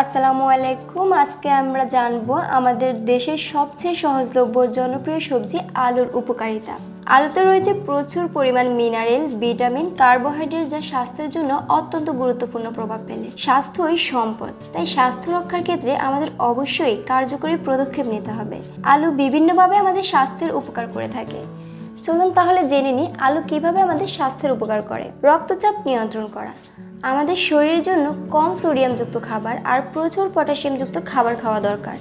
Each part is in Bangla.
আসসালামু আলাইকুম। আজকে আমরা জানবো আমাদের দেশের সবচেয়ে সহজলভ্য জনপ্রিয় সবজি আলুর উপকারিতা। আলুতে রয়েছে প্রচুর পরিমাণ মিনারেল, ভিটামিন, কার্বোহাইড্রেট যা স্বাস্থ্যের জন্য অত্যন্ত গুরুত্বপূর্ণ প্রভাব ফেলে। স্বাস্থ্যই সম্পদ, তাই স্বাস্থ্য রক্ষার ক্ষেত্রে আমাদের অবশ্যই কার্যকরী পদক্ষেপ নিতে হবে। আলু বিভিন্নভাবে আমাদের স্বাস্থ্যের উপকার করে থাকে। চলুন তাহলে জেনে নিই আলু কিভাবে আমাদের স্বাস্থ্যের উপকার করে। রক্তচাপ নিয়ন্ত্রণ করা। আমাদের শরীরের জন্য কম সোডিয়ামযুক্ত খাবার আর প্রচুর পটাশিয়ামযুক্ত খাবার খাওয়া দরকার।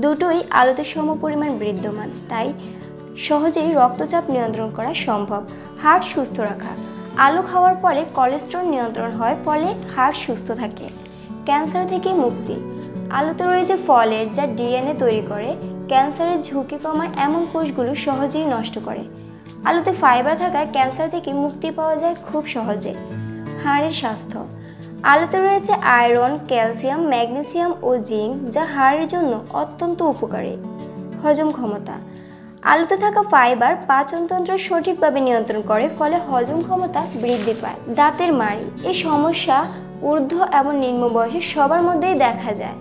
দুটোই আলুতে সমপরিমাণ বিদ্যমান, তাই সহজেই রক্তচাপ নিয়ন্ত্রণ করা সম্ভব। হার্ট সুস্থ রাখা। আলু খাওয়ার ফলে কোলেস্টেরল নিয়ন্ত্রণ হয়, ফলে হার্ট সুস্থ থাকে। ক্যান্সার থেকে মুক্তি। আলুতে রয়েছে ফলেট যা ডিএনএ তৈরি করে ক্যান্সারের ঝুঁকি কমায় এমন কোষগুলো সহজেই নষ্ট করে। আলুতে ফাইবার থাকায় ক্যান্সার থেকে মুক্তি পাওয়া যায় খুব সহজে। হাড়ের স্বাস্থ্য। আলুতে রয়েছে আয়রন, ক্যালসিয়াম, ম্যাগনেসিয়াম ও জিঙ্ক যা হাড়ের জন্য অত্যন্ত উপকারী। হজম ক্ষমতা। আলুতে থাকা ফাইবার পাচনতন্ত্র সঠিকভাবে নিয়ন্ত্রণ করে, ফলে হজম ক্ষমতা বৃদ্ধি পায়। দাঁতের মাড়ি। এই সমস্যা ঊর্ধ্ব এবং নিম্ন বয়সে সবার মধ্যেই দেখা যায়।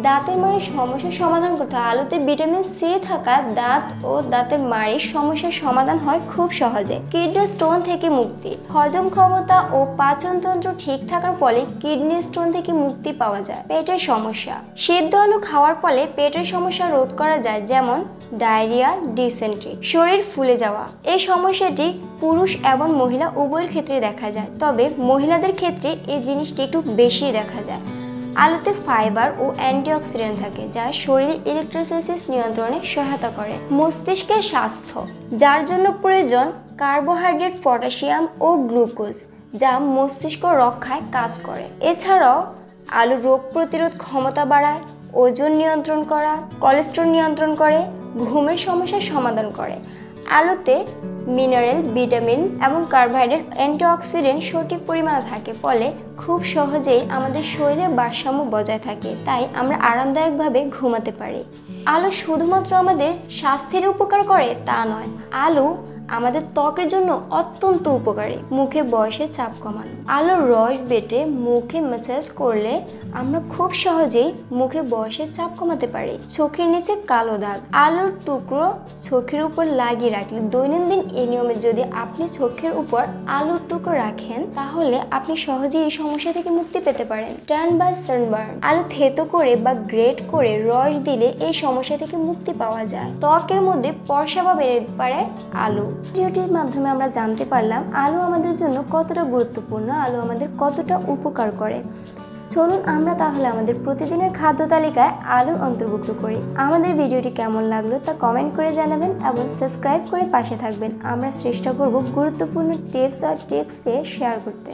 দাঁতের মাড়ির সমস্যার সমাধান করতে আলুতে ভিটামিন সি থাকা দাঁত ও দাঁতের মাড়ির সমস্যার সমাধান হয় খুব সহজে। কিডনি স্টোন থেকে মুক্তি। হজম ক্ষমতা ও পাচনতন্ত্র ঠিক থাকার ফলে কিডনি স্টোন থেকে মুক্তি পাওয়া যায়। পেটের সমস্যা। সিদ্ধ আলু খাওয়ার ফলে পেটের সমস্যা রোধ করা যায়, যেমন ডায়রিয়া, ডিসেন্ট্রি, শরীর ফুলে যাওয়া। এই সমস্যাটি পুরুষ এবং মহিলা উভয়ের ক্ষেত্রে দেখা যায়, তবে মহিলাদের ক্ষেত্রে এই জিনিসটি একটু বেশি দেখা যায়। আলুতে ফাইবার ও অ্যান্টিঅক্সিডেন্ট থাকে যা শরীরের ইলেকট্রোলাইসিস নিয়ন্ত্রণে সহায়তা করে। মস্তিষ্কের স্বাস্থ্য, যার জন্য প্রয়োজন কার্বোহাইড্রেট, পটাশিয়াম ও গ্লুকোজ যা মস্তিষ্ক রক্ষায় কাজ করে। এছাড়াও আলু রোগ প্রতিরোধ ক্ষমতা বাড়ায়, ওজন নিয়ন্ত্রণ করা, কোলেস্টেরল নিয়ন্ত্রণ করে, ঘুমের সমস্যার সমাধান করে। আলুতে মিনারেল, ভিটামিন এবং কার্বোহাইড্রেট, অ্যান্টিঅক্সিডেন্ট সঠিক পরিমাণে থাকে, ফলে খুব সহজেই আমাদের শরীরের ভারসাম্য বজায় থাকে, তাই আমরা আরামদায়কভাবে ঘুমাতে পারি। আলু শুধুমাত্র আমাদের স্বাস্থ্যের উপকার করে তা নয়, আলু আমাদের ত্বকের জন্য অত্যন্ত উপকারী। মুখে বয়সের চাপ কমানো। আলুর রস বেটে মুখে ম্যাসাজ করলে আমরা খুব সহজেই মুখে বয়সের চাপ কমাতে পারি। চোখের নিচে কালো দাগ। আলুর টুকরো চোখের উপর লাগিয়ে রাখলে দৈনন্দিন এই নিয়মে যদি আপনি চোখের উপর আলুর টুকরো রাখেন, তাহলে আপনি সহজেই এই সমস্যা থেকে মুক্তি পেতে পারেন। ট্যান বা সানবার্ন। আলু থেতো করে বা গ্রেট করে রস দিলে এই সমস্যা থেকে মুক্তি পাওয়া যায়। ত্বকের মধ্যে পর্সা বা বেড়ে পারে আলু। ভিডিওটির মাধ্যমে আমরা জানতে পারলাম আলু আমাদের জন্য কতটা গুরুত্বপূর্ণ, আলু আমাদের কতটা উপকার করে। চলুন আমরা তাহলে আমাদের প্রতিদিনের খাদ্য তালিকায় আলুর অন্তর্ভুক্ত করি। আমাদের ভিডিওটি কেমন লাগলো তা কমেন্ট করে জানাবেন এবং সাবস্ক্রাইব করে পাশে থাকবেন। আমরা চেষ্টা করব গুরুত্বপূর্ণ টিপস আর ট্রিক্স দিয়ে শেয়ার করতে।